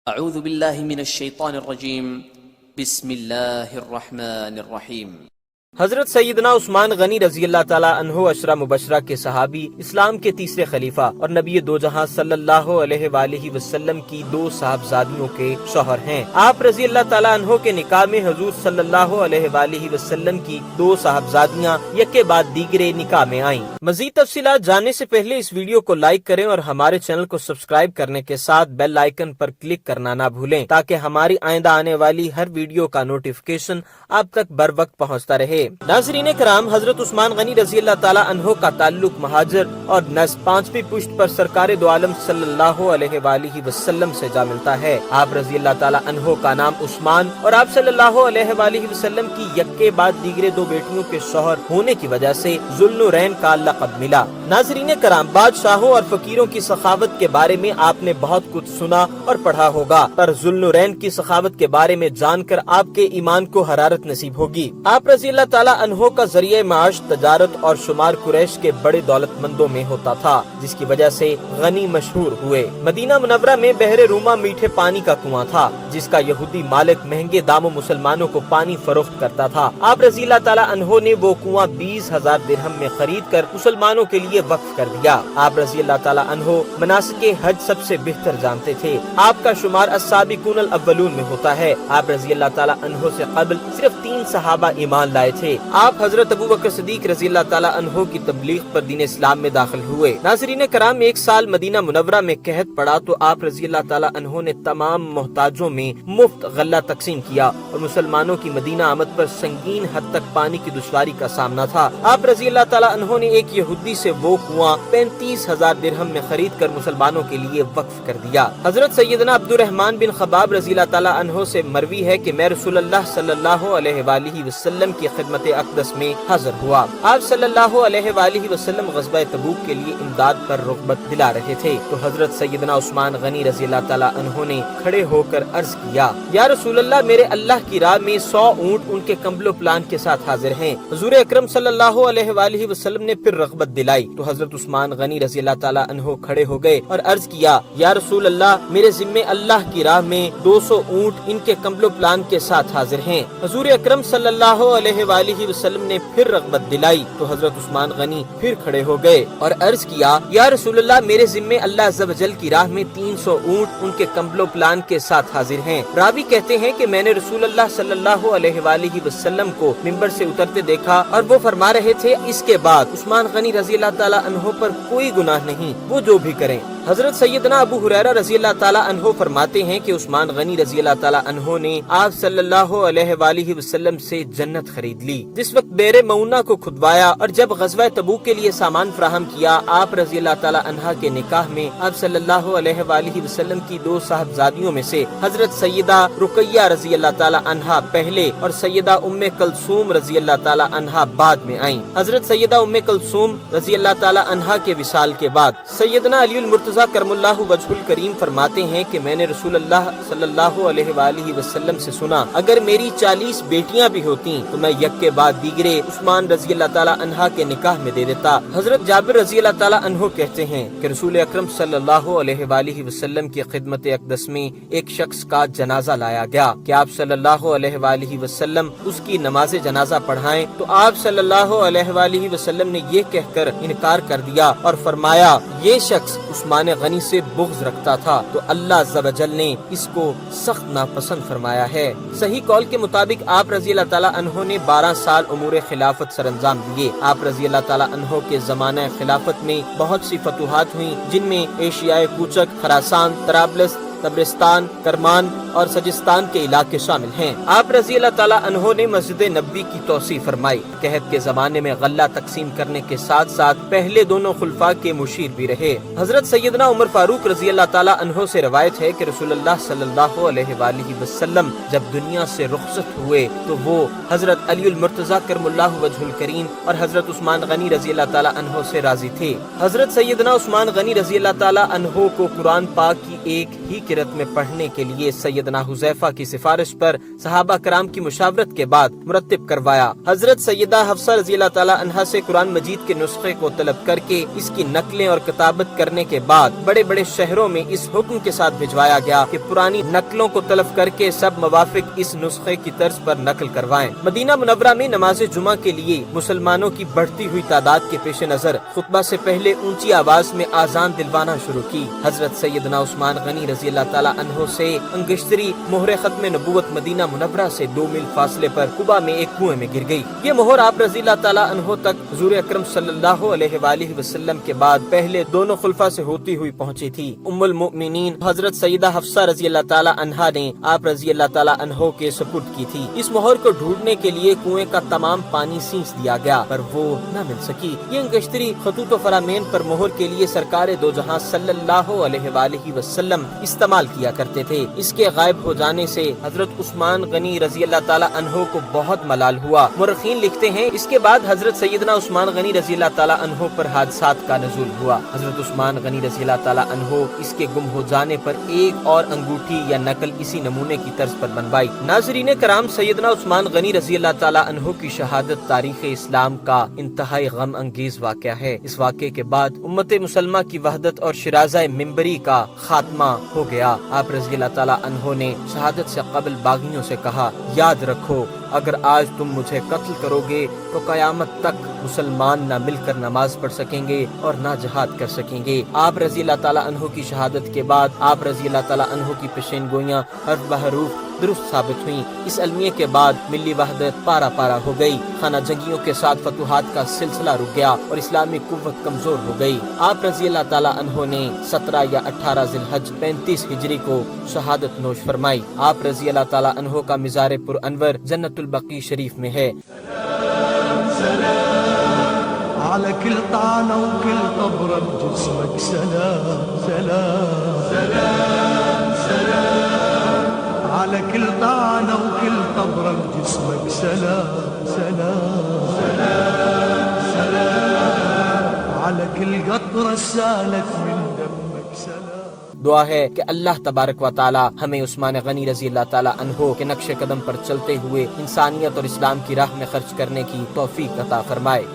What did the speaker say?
اعوذ باللہ من الشیطان الرجیم بسم اللہ الرحمن الرحیم۔ حضرت سیدنا عثمان غنی رضی اللہ تعالیٰ عنہ عشرہ مبشرہ کے صحابی، اسلام کے تیسرے خلیفہ اور نبی دو جہاں صلی اللہ علیہ وآلہ وسلم کی دو صاحبزادیوں کے شوہر ہیں۔ آپ رضی اللہ تعالیٰ عنہ کے نکاح میں حضور صلی اللہ علیہ وآلہ وسلم کی دو صاحبزادیاں یکے بعد دیگرے نکاح میں آئیں۔ مزید تفصیلات جاننے سے پہلے اس ویڈیو کو لائک کریں اور ہمارے چینل کو سبسکرائب کرنے کے ساتھ بیل آئیکن پر کلک کرنا نہ بھولیں تاکہ ہماری آئندہ آنے والی ہر ویڈیو کا نوٹیفیکیشن آپ تک بر وقت پہنچتا رہے۔ ناظرین کرام، حضرت عثمان غنی رضی اللہ تعالیٰ عنہ کا تعلق مہاجر اور نسب پانچویں پشت پر سرکار دو عالم صلی اللہ علیہ وآلہ وسلم سے جا ملتا ہے۔ آپ رضی اللہ تعالیٰ عنہ کا نام عثمان اور آپ صلی اللہ علیہ وآلہ وسلم کی یکے بعد دیگرے دو بیٹیوں کے شوہر ہونے کی وجہ سے ذوالنورین کا لقب ملا۔ ناظرین کرام، بادشاہوں اور فقیروں کی سخاوت کے بارے میں آپ نے بہت کچھ سنا اور پڑھا ہوگا، پر ذوالنورین کی سخاوت کے بارے میں جان کر آپ کے ایمان کو حرارت نصیب ہوگی۔ آپ رضی اللہ تعالیٰ عنہ کا ذریعہ معاش تجارت اور شمار قریش کے بڑے دولت مندوں میں ہوتا تھا، جس کی وجہ سے غنی مشہور ہوئے۔ مدینہ منورہ میں بحر روما میٹھے پانی کا کنواں تھا، جس کا یہودی مالک مہنگے داموں مسلمانوں کو پانی فروخت کرتا تھا۔ آپ رضی اللہ تعالیٰ عنہ نے وہ کنواں 20,000 درہم میں خرید کر مسلمانوں کے لیے وقف کر دیا۔ آپ رضی اللہ تعالیٰ عنہ مناسک حج سب سے بہتر جانتے تھے۔ آپ کا شمار السابقون الاولون میں ہوتا ہے۔ آپ رضی اللہ تعالیٰ عنہ سے قبل صرف 3 صحابہ ایمان لائے تھے۔ آپ حضرت ابو بکر صدیق رضی اللہ تعالیٰ عنہ کی تبلیغ پر دین اسلام میں داخل ہوئے۔ ناظرین کرام، 1 سال مدینہ منورہ میں قحط پڑا تو آپ رضی اللہ تعالیٰ عنہ نے تمام محتاجوں میں مفت غلہ تقسیم کیا اور مسلمانوں کی مدینہ آمد پر سنگین حد تک پانی کی دشواری کا سامنا تھا۔ آپ رضی اللہ تعالیٰ عنہ نے ایک یہودی سے وہ کنواں 35,000 درہم میں خرید کر مسلمانوں کے لیے وقف کر دیا۔ حضرت سیدنا عبد الرحمن بن خباب رضی اللہ تعالیٰ عنہ سے مروی ہے کہ میں رسول اللہ صلی اللہ علیہ وآلہ وسلم کی خدمت اقدس میں حاضر ہوا۔ آپ صلی اللہ علیہ وآلہ وسلم غزوہ تبوک کے لیے امداد پر رغبت دلا رہے تھے تو حضرت سیدنا عثمان غنی رضی اللہ تعالیٰ عنہ نے کھڑے ہو کر عرض کیا، یا رسول اللہ، میرے اللہ کی راہ میں 100 اونٹ ان کے کمبل و پلان کے ساتھ حاضر ہیں۔ حضور اکرم صلی اللہ علیہ وآلہ وسلم نے پھر رغبت دلائی تو حضرت عثمان غنی رضی اللہ تعالیٰ عنہ کھڑے ہو گئے اور عرض کیا، یا رسول اللہ، میرے ذمے اللہ کی راہ میں 200 اونٹ ان کے کمبل و پلان کے ساتھ حاضر ہیں۔ حضور اکرم صلی اللہ علیہ وآلہ وسلم نے پھر رغبت دلائی تو حضرت عثمان غنی پھر کھڑے ہو گئے اور عرض کیا، یا رسول اللہ، میرے ذمے اللہ عز و جل کی راہ میں 300 اونٹ ان کے کمبل و پلان کے ساتھ حاضر ہیں۔ راوی کہتے ہیں کہ میں نے رسول اللہ صلی اللہ علیہ وآلہ وسلم کو منبر سے اترتے دیکھا اور وہ فرما رہے تھے، اس کے بعد عثمان غنی رضی اللہ تعالیٰ عنہ پر کوئی گناہ نہیں، وہ جو بھی کریں۔ حضرت سیدنا ابو ہریرہ رضی اللہ تعالیٰ عنہ فرماتے ہیں کہ عثمان غنی رضی اللہ تعالیٰ عنہ نے آپ صلی اللہ علیہ وآلہ وسلم سے جنت خرید لی۔ جس وقت بیر معونہ کو کھدوایا اور جب غزوہ تبوک کے لیے سامان فراہم کیا، آپ رضی اللہ تعالیٰ عنہ کے نکاح میں آپ صلی اللہ علیہ وآلہ وسلم کی 2 صاحبزادیوں میں سے حضرت سیدہ رقیہ رضی اللہ تعالیٰ عنہ پہلے اور سیدہ ام کلثوم رضی اللہ تعالیٰ عنہ بعد میں آئیں۔ حضرت سیدہ ام کلثوم رضی اللہ تعالیٰ عنہ کے وصال کے بعد سیدنا علی المرتضیٰ کرم اللہ وجہ الکریم فرماتے ہیں کہ میں نے رسول اللہ صلی اللہ علیہ وآلہ وسلم سے سنا، اگر میری 40 بیٹیاں بھی ہوتی تو میں یک کے بعد دیگرے عثمان رضی اللہ تعالیٰ عنہ کے نکاح میں دے دیتا۔ حضرت جابر رضی اللہ تعالیٰ عنہ کہتے ہیں کہ رسول اکرم صلی اللہ علیہ وآلہ وسلم کی خدمت اقدس میں ایک شخص کا جنازہ لایا گیا کہ آپ صلی اللہ علیہ وآلہ وسلم اس کی نماز جنازہ پڑھائیں تو آپ صلی اللہ علیہ وآلہ وسلم نے یہ کہہ کر انکار کر دیا اور فرمایا، یہ شخص عثمان غنی سے بغض رکھتا تھا تو اللہ عز و جل نے اس کو سخت ناپسند فرمایا ہے۔ صحیح قول کے مطابق آپ رضی اللہ تعالیٰ عنہ نے 12 سال امور خلافت سر انجام دیے۔ آپ رضی اللہ تعالیٰ عنہ کے زمانہ خلافت میں بہت سی فتوحات ہوئیں، جن میں ایشیائے کوچک، خراسان، طرابلس، تبرستان، کرمان اور سجستان کے علاقے شامل ہیں۔ آپ رضی اللہ تعالیٰ عنہ نے مسجد نبوی کی توسیع فرمائی۔ قحط کے زمانے میں غلہ تقسیم کرنے کے ساتھ ساتھ پہلے دونوں خلفاء کے مشیر بھی رہے۔ حضرت سیدنا عمر فاروق رضی اللہ تعالیٰ عنہ سے روایت ہے کہ رسول اللہ صلی اللہ علیہ وآلہ وسلم جب دنیا سے رخصت ہوئے تو وہ حضرت علی المرتضیٰ کرم اللہ وجہ الکریم اور حضرت عثمان غنی رضی اللہ تعالیٰ عنہ سے راضی تھے۔ حضرت سیدنا عثمان غنی رضی اللہ تعالیٰ عنہ کو قرآن پاک کی ایک ہی آخرت میں پڑھنے کے لیے سیدنا حذیفہ کی سفارش پر صحابہ کرام کی مشاورت کے بعد مرتب کروایا۔ حضرت سیدہ حفصہ رضی اللہ تعالیٰ عنہا سے قرآن مجید کے نسخے کو طلب کر کے اس کی نقلیں اور کتابت کرنے کے بعد بڑے بڑے شہروں میں اس حکم کے ساتھ بھجوایا گیا کہ پرانی نقلوں کو طلب کر کے سب موافق اس نسخے کی طرز پر نقل کروائیں۔ مدینہ منورہ میں نماز جمعہ کے لیے مسلمانوں کی بڑھتی ہوئی تعداد کے پیش نظر خطبہ سے پہلے اونچی آواز میں آذان دلوانا شروع کی۔ حضرت سیدنا عثمان غنی رضی اللہ تعالیٰ عنہ سے انگشتری مہر ختم نبوت مدینہ منورہ سے 2 میل فاصلے پر قباء میں ایک کنویں میں گر گئی۔ یہ مہر آپ رضی اللہ تعالیٰ عنہ تک حضور اکرم صلی اللہ علیہ وآلہ وسلم کے بعد پہلے دونوں خلفاء سے ہوتی ہوئی پہنچی تھی۔ ام المؤمنین حضرت سیدہ حفصہ رضی اللہ تعالیٰ عنہا نے آپ رضی اللہ تعالیٰ عنہ کے سپرد کی تھی۔ اس مہر کو ڈھونڈنے کے لیے کنویں کا تمام پانی سینچ دیا گیا پر وہ نہ مل سکی۔ یہ انگشتری خطوط و فرامین پر مہر کے لیے سرکار دو جہاں صلی اللہ علیہ وآلہ وسلم استعمال کیا کرتے تھے۔ اس کے غائب ہو جانے سے حضرت عثمان غنی رضی اللہ تعالیٰ عنہ کو بہت ملال ہوا۔ مورخین لکھتے ہیں اس کے بعد حضرت سیدنا عثمان غنی رضی اللہ تعالیٰ عنہ پر حادثات کا نزول ہوا۔ حضرت عثمان غنی رضی اللہ تعالیٰ عنہ اس کے گم ہو جانے پر ایک اور انگوٹھی یا نقل اسی نمونے کی طرز پر بنوائی۔ ناظرین کرام، سیدنا عثمان غنی رضی اللہ تعالیٰ عنہ کی شہادت تاریخ اسلام کا انتہائی غم انگیز واقعہ ہے۔ اس واقعے کے بعد امت مسلمہ کی وحدت اور شرازہ ممبری کا خاتمہ ہو گیا۔ آپ رضی اللہ تعالیٰ عنہ نے شہادت سے قبل باغیوں سے کہا، یاد رکھو اگر آج تم مجھے قتل کرو گے تو قیامت تک مسلمان نہ مل کر نماز پڑھ سکیں گے اور نہ جہاد کر سکیں گے۔ آپ رضی اللہ تعالیٰ عنہ کی شہادت کے بعد آپ رضی اللہ تعالیٰ عنہ کی پیشین گوئیاں حرف بحروف درست ثابت ہوئیں۔ اس المیے کے بعد ملی وحدت پارا پارا ہو گئی۔ خانہ جنگیوں کے ساتھ فتوحات کا سلسلہ رک گیا اور اسلامی قوت کمزور ہو گئی۔ آپ رضی اللہ تعالیٰ عنہ نے 17 یا 18 ذی الحج 35 ہجری کو شہادت نوش فرمائی۔ آپ رضی اللہ تعالیٰ عنہ کا مزار پر انور جنت البقیع شریف میں ہے۔ على كل طعنة وكل قبرة بجسمك سلام سلام سلام سلام على كل طعنة وكل قبرة بجسمك سلام سلام سلام سلام على كل قطرة سالت من دمك سلام۔ دعا ہے کہ اللہ تبارک و تعالی ہمیں عثمان غنی رضی اللہ تعالی عنہ کے نقش قدم پر چلتے ہوئے انسانیت اور اسلام کی راہ میں خرچ کرنے کی توفیق عطا فرمائے۔